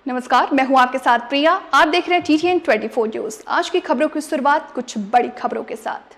नमस्कार, मैं हूं आपके साथ प्रिया। आप देख रहे हैं TTN 24 न्यूज। आज की खबरों की शुरुआत कुछ बड़ी खबरों के साथ।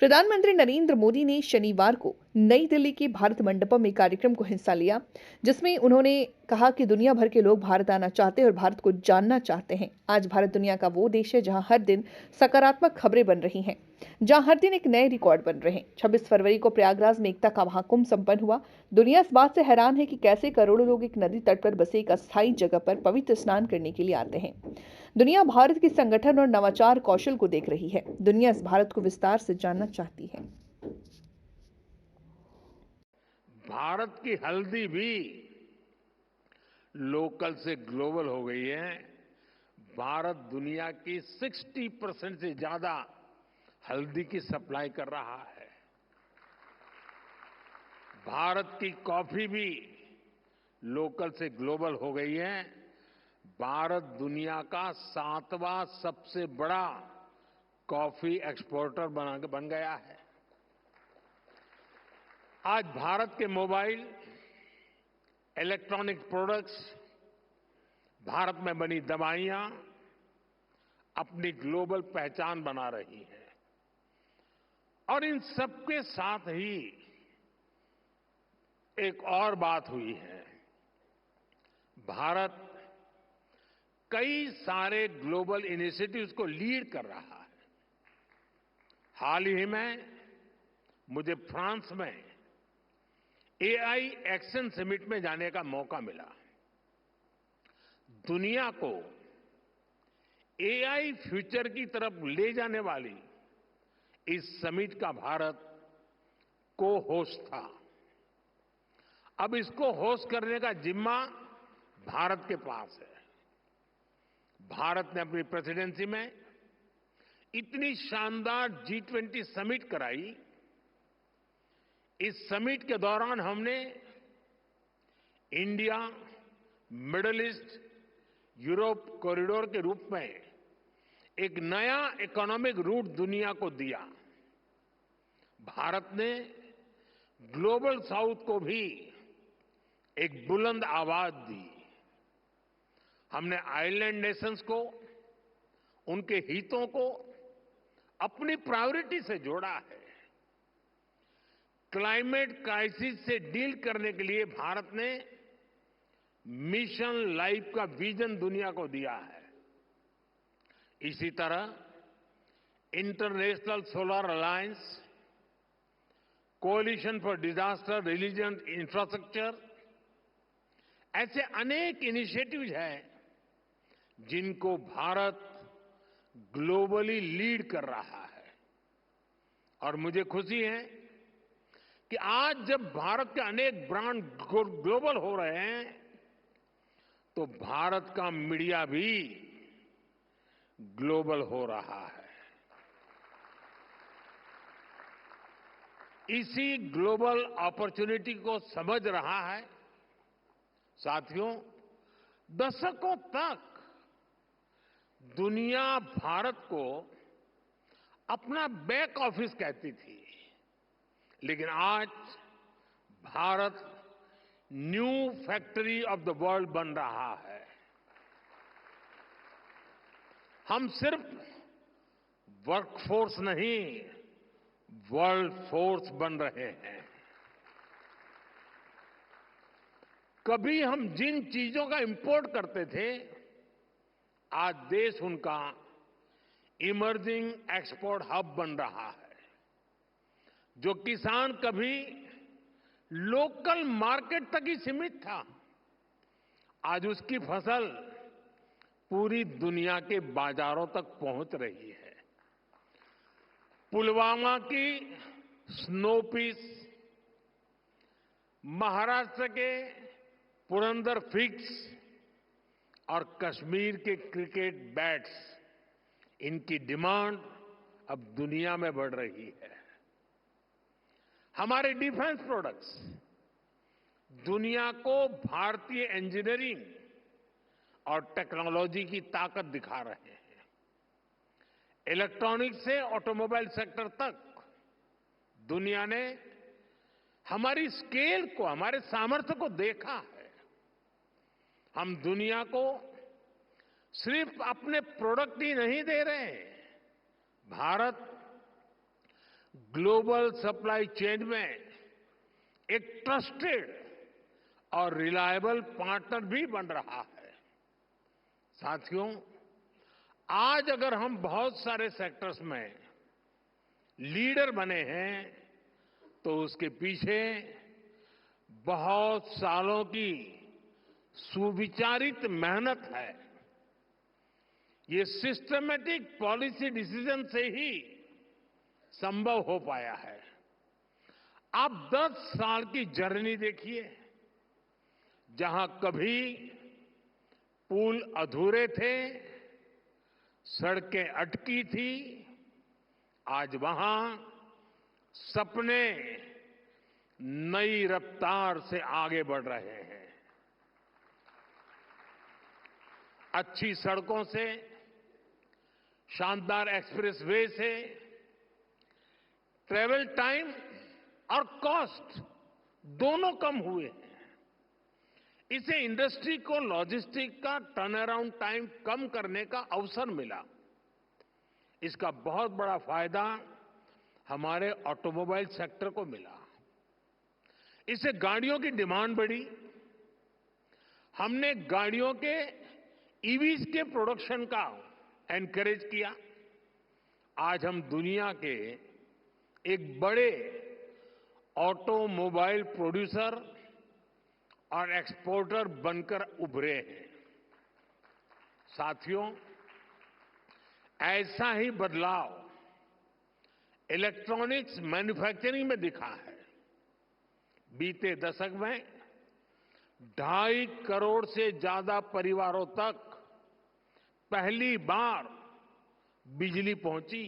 प्रधानमंत्री नरेंद्र मोदी ने शनिवार को नई दिल्ली के भारत मंडपम में कार्यक्रम को हिस्सा लिया, जिसमें उन्होंने कहा कि दुनिया भर के लोग भारत आना चाहते हैं और भारत को जानना चाहते हैं। आज भारत दुनिया का वो देश है जहां हर दिन सकारात्मक खबरें बन रही हैं, जहां हर दिन एक नए रिकॉर्ड बन रहे हैं। 26 फरवरी को प्रयागराज में एकता का महाकुंभ संपन्न हुआ। दुनिया इस बात से हैरान है कि कैसे करोड़ों लोग एक नदी तट पर बसे एक अस्थायी जगह पर पवित्र स्नान करने के लिए आते हैं। दुनिया भारत की संगठन और नवाचार कौशल को देख रही है। दुनिया इस भारत को विस्तार से जानना चाहती है। भारत की हल्दी भी लोकल से ग्लोबल हो गई है। भारत दुनिया की 60% से ज्यादा हल्दी की सप्लाई कर रहा है। भारत की कॉफी भी लोकल से ग्लोबल हो गई है। भारत दुनिया का 7वां सबसे बड़ा कॉफी एक्सपोर्टर बन गया है। आज भारत के मोबाइल, इलेक्ट्रॉनिक प्रोडक्ट्स, भारत में बनी दवाइयां अपनी ग्लोबल पहचान बना रही हैं। और इन सबके साथ ही एक और बात हुई है। भारत कई सारे ग्लोबल इनिशिएटिव्स को लीड कर रहा है। हाल ही में मुझे फ्रांस में AI एक्शन समिट में जाने का मौका मिला। दुनिया को AI फ्यूचर की तरफ ले जाने वाली इस समिट का भारत को होस्ट था। अब इसको होस्ट करने का जिम्मा भारत के पास है। भारत ने अपनी प्रेसिडेंसी में इतनी शानदार G20 समिट कराई। इस समिट के दौरान हमने India, middle east, Europe corridor के रूप में एक नया इकोनॉमिक रूट दुनिया को दिया। भारत ने ग्लोबल साउथ को भी एक बुलंद आवाज दी। हमने आइलैंड नेशंस को, उनके हितों को अपनी प्रायोरिटी से जोड़ा है। क्लाइमेट क्राइसिस से डील करने के लिए भारत ने मिशन लाइफ का विजन दुनिया को दिया है। इसी तरह international solar alliance, coalition for disaster resilient infrastructure, ऐसे अनेक इनिशिएटिव्स हैं जिनको भारत ग्लोबली लीड कर रहा है। और मुझे खुशी है कि आज जब भारत के अनेक ब्रांड ग्लोबल हो रहे हैं, तो भारत का मीडिया भी ग्लोबल हो रहा है। इसी ग्लोबल अपॉर्चुनिटी को समझ रहा है। साथियों, दशकों तक दुनिया भारत को अपना बैक ऑफिस कहती थी, लेकिन आज Bharat new factory of the world बन रहा है। हम सिर्फ वर्कफोर्स नहीं, वर्ल्ड फोर्स बन रहे हैं। कभी हम जिन चीजों का इंपोर्ट करते थे, आज देश उनका इमर्जिंग एक्सपोर्ट हब बन रहा है। जो किसान कभी लोकल मार्केट तक ही सीमित था, आज उसकी फसल पूरी दुनिया के बाजारों तक पहुंच रही है। पुलवामा की स्नो पीस, महाराष्ट्र के पुरंदर फिग्स और कश्मीर के क्रिकेट बैट्स, इनकी डिमांड अब दुनिया में बढ़ रही है। हमारे डिफेंस प्रोडक्ट्स दुनिया को भारतीय इंजीनियरिंग और टेक्नोलॉजी की ताकत दिखा रहे हैं। इलेक्ट्रॉनिक्स से ऑटोमोबाइल सेक्टर तक दुनिया ने हमारी स्केल को, हमारे सामर्थ्य को देखा है। हम दुनिया को सिर्फ अपने प्रोडक्ट ही नहीं दे रहे। भारत ग्लोबल सप्लाई चेन में एक ट्रस्टेड और रिलायबल पार्टनर भी बन रहा है। साथियों, आज अगर हम बहुत सारे सेक्टर्स में लीडर बने हैं तो उसके पीछे बहुत सालों की सुविचारित मेहनत है। ये सिस्टमैटिक पॉलिसी डिसीजन से ही संभव हो पाया है। आप 10 साल की जर्नी देखिए, जहां कभी पुल अधूरे थे, सड़कें अटकी थी, आज वहां सपने नई रफ्तार से आगे बढ़ रहे हैं। अच्छी सड़कों से, शानदार एक्सप्रेसवे से ट्रैवल टाइम और कॉस्ट दोनों कम हुए हैं। इससे इंडस्ट्री को लॉजिस्टिक का टर्न अराउंड टाइम कम करने का अवसर मिला। इसका बहुत बड़ा फायदा हमारे ऑटोमोबाइल सेक्टर को मिला। इससे गाड़ियों की डिमांड बढ़ी। हमने गाड़ियों के ईवीज के प्रोडक्शन का एनकरेज किया। आज हम दुनिया के एक बड़े ऑटोमोबाइल प्रोड्यूसर और एक्सपोर्टर बनकर उभरे हैं। साथियों, ऐसा ही बदलाव इलेक्ट्रॉनिक्स मैन्युफैक्चरिंग में दिखा है। बीते दशक में 2.5 करोड़ से ज्यादा परिवारों तक पहली बार बिजली पहुंची।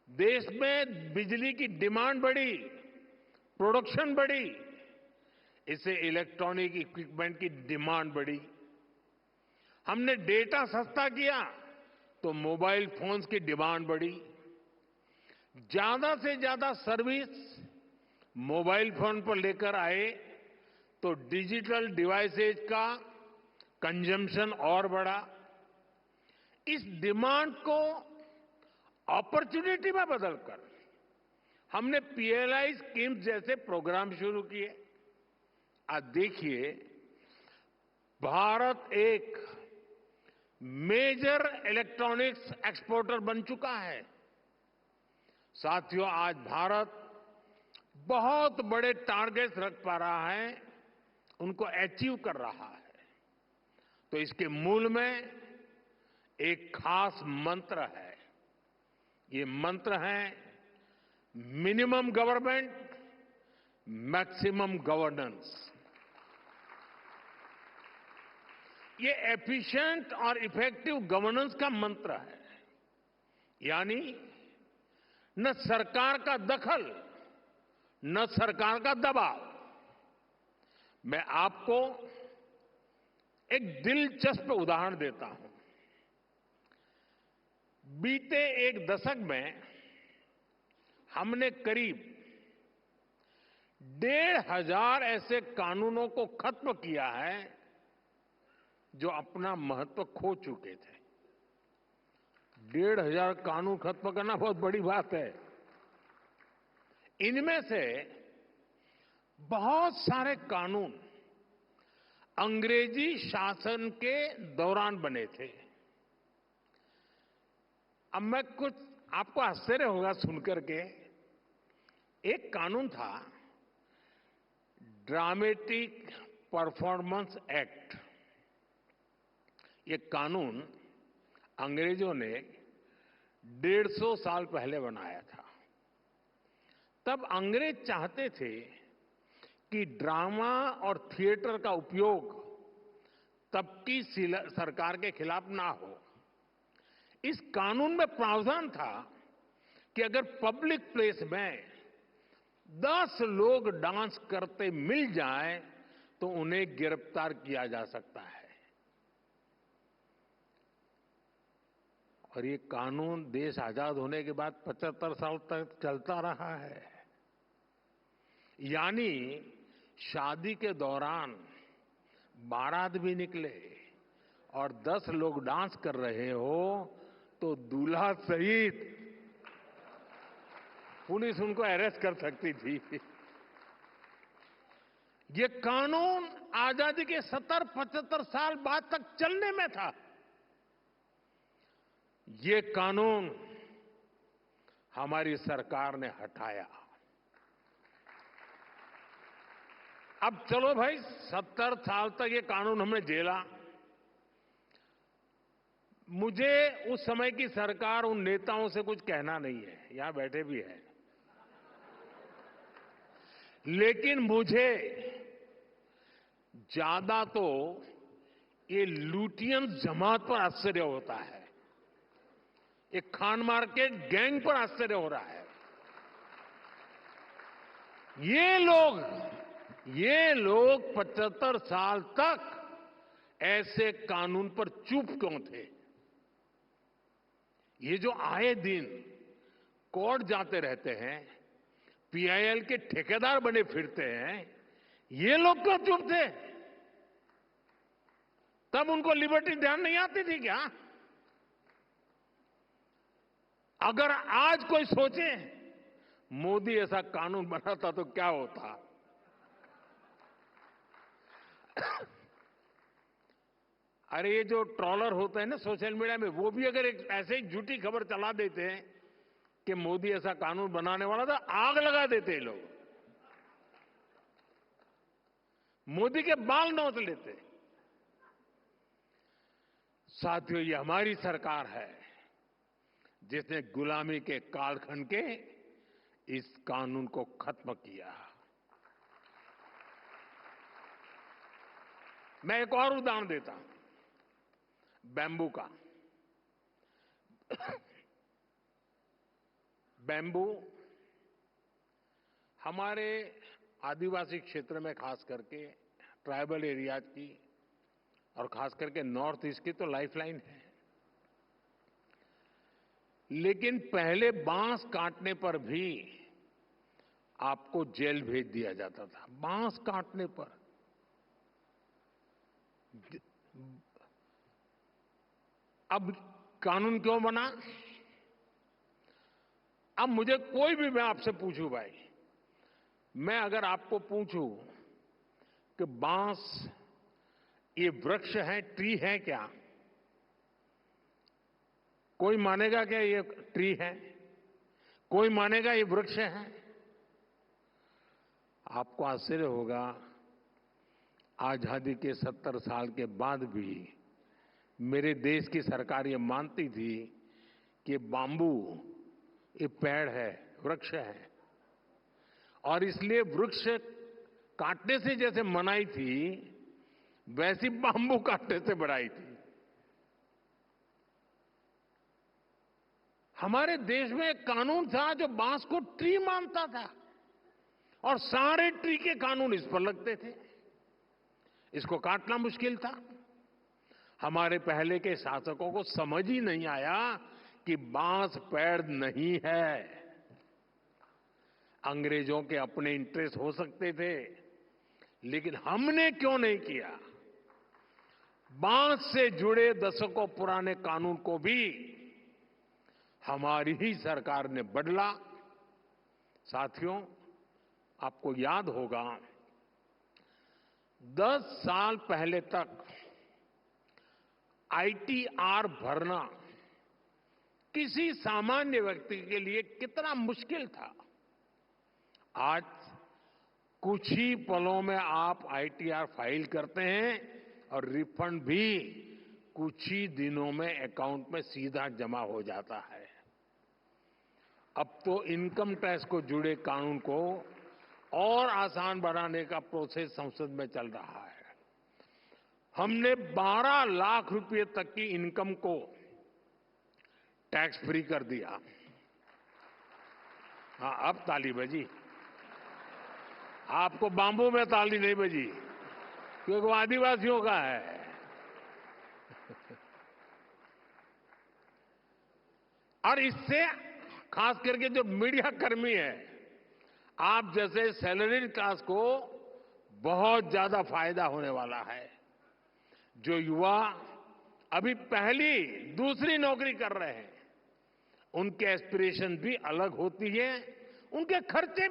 देश में बिजली की डिमांड बढ़ी, प्रोडक्शन बढ़ी। इससे इलेक्ट्रॉनिक इक्विपमेंट की डिमांड बढ़ी। हमने डेटा सस्ता किया तो मोबाइल फोन्स की डिमांड बढ़ी। ज्यादा से ज्यादा सर्विस मोबाइल फोन पर लेकर आए तो डिजिटल डिवाइसेज का कंजम्पशन और बढ़ा। इस डिमांड को अपॉर्चुनिटी में बदलकर हमने पीएलआई स्कीम जैसे प्रोग्राम शुरू किए। आज देखिए, भारत एक मेजर इलेक्ट्रॉनिक्स एक्सपोर्टर बन चुका है। साथियों, आज भारत बहुत बड़े टारगेट्स रख पा रहा है, उनको अचीव कर रहा है। तो इसके मूल में एक खास मंत्र है। ये मंत्र है मिनिमम गवर्नमेंट, मैक्सिमम गवर्नेंस। ये एफिशिएंट और इफेक्टिव गवर्नेंस का मंत्र है। यानी न सरकार का दखल, न सरकार का दबाव। मैं आपको एक दिलचस्प उदाहरण देता हूं। बीते एक दशक में हमने करीब 1,500 ऐसे कानूनों को खत्म किया है जो अपना महत्व खो चुके थे। 1,500 कानून खत्म करना बहुत बड़ी बात है। इनमें से बहुत सारे कानून अंग्रेजी शासन के दौरान बने थे। अब मैं कुछ आपको आश्चर्य होगा सुनकर के, एक कानून था ड्रामेटिक परफॉर्मेंस एक्ट। ये कानून अंग्रेजों ने 150 साल पहले बनाया था। तब अंग्रेज चाहते थे कि ड्रामा और थिएटर का उपयोग तब की सरकार के खिलाफ ना हो। इस कानून में प्रावधान था कि अगर पब्लिक प्लेस में 10 लोग डांस करते मिल जाएं तो उन्हें गिरफ्तार किया जा सकता है। और ये कानून देश आजाद होने के बाद 75 साल तक चलता रहा है। यानी शादी के दौरान बारात भी निकले और 10 लोग डांस कर रहे हो तो दूल्हा सहित पुलिस उनको अरेस्ट कर सकती थी। ये कानून आजादी के 70-75 साल बाद तक चलने में था। ये कानून हमारी सरकार ने हटाया। अब चलो भाई, 70 साल तक ये कानून हमने झेला। मुझे उस समय की सरकार, उन नेताओं से कुछ कहना नहीं है, यहां बैठे भी हैं, लेकिन मुझे ज्यादा तो ये लुटियन जमात पर आश्चर्य होता है, ये खान मार्केट गैंग पर आश्चर्य हो रहा है। ये लोग 75 साल तक ऐसे कानून पर चुप क्यों थे? ये जो आए दिन कोर्ट जाते रहते हैं, पीआईएल के ठेकेदार बने फिरते हैं, ये लोग क्यों चुप थे? तब उनको लिबर्टी ध्यान नहीं आती थी क्या? अगर आज कोई सोचे मोदी ऐसा कानून बनाता तो क्या होता? अरे ये जो ट्रॉलर होते हैं ना सोशल मीडिया में, वो भी अगर एक ऐसे ही झूठी खबर चला देते हैं कि मोदी ऐसा कानून बनाने वाला था, आग लगा देते हैं लोग, मोदी के बाल नोच लेते। साथियों, ये हमारी सरकार है जिसने गुलामी के कालखंड के इस कानून को खत्म किया। मैं एक और उदाहरण देता हूं, बैम्बू का। बैम्बू हमारे आदिवासी क्षेत्र में, खास करके ट्राइबल एरियाज की और खास करके नॉर्थ ईस्ट की तो लाइफलाइन है। लेकिन पहले बांस काटने पर भी आपको जेल भेज दिया जाता था, बांस काटने पर। अब कानून क्यों बना? अब मुझे कोई भी, मैं आपसे पूछूं भाई, मैं अगर आपको पूछूं कि बांस ये वृक्ष है, ट्री है क्या? कोई मानेगा क्या ये ट्री है? कोई मानेगा ये वृक्ष है? आपको आश्चर्य होगा, आजादी के 70 साल के बाद भी मेरे देश की सरकार ये मानती थी कि बाम्बू ये पेड़ है, वृक्ष है, और इसलिए वृक्ष काटने से जैसे मनाई थी, वैसी बाम्बू काटने से बढ़ाई थी। हमारे देश में एक कानून था जो बांस को ट्री मानता था, और सारे ट्री के कानून इस पर लगते थे। इसको काटना मुश्किल था। हमारे पहले के शासकों को समझ ही नहीं आया कि बांस पेड़ नहीं है। अंग्रेजों के अपने इंटरेस्ट हो सकते थे, लेकिन हमने क्यों नहीं किया? बांस से जुड़े दशकों पुराने कानून को भी हमारी ही सरकार ने बदला। साथियों, आपको याद होगा 10 साल पहले तक आईटीआर भरना किसी सामान्य व्यक्ति के लिए कितना मुश्किल था। आज कुछ ही पलों में आप आईटीआर फाइल करते हैं और रिफंड भी कुछ ही दिनों में अकाउंट में सीधा जमा हो जाता है। अब तो इनकम टैक्स को जुड़े कानून को और आसान बनाने का प्रोसेस संसद में चल रहा है। हमने 12 लाख रुपए तक की इनकम को टैक्स फ्री कर दिया। हाँ, अब ताली बजी। आपको बाम्बू में ताली नहीं बजी, क्योंकि वो आदिवासियों का है। और इससे खास करके जो मीडिया कर्मी है, आप जैसे सैलरीड क्लास को बहुत ज्यादा फायदा होने वाला है। जो युवा अभी पहली दूसरी नौकरी कर रहे हैं, उनके एस्पिरेशन भी अलग होती है, उनके खर्चे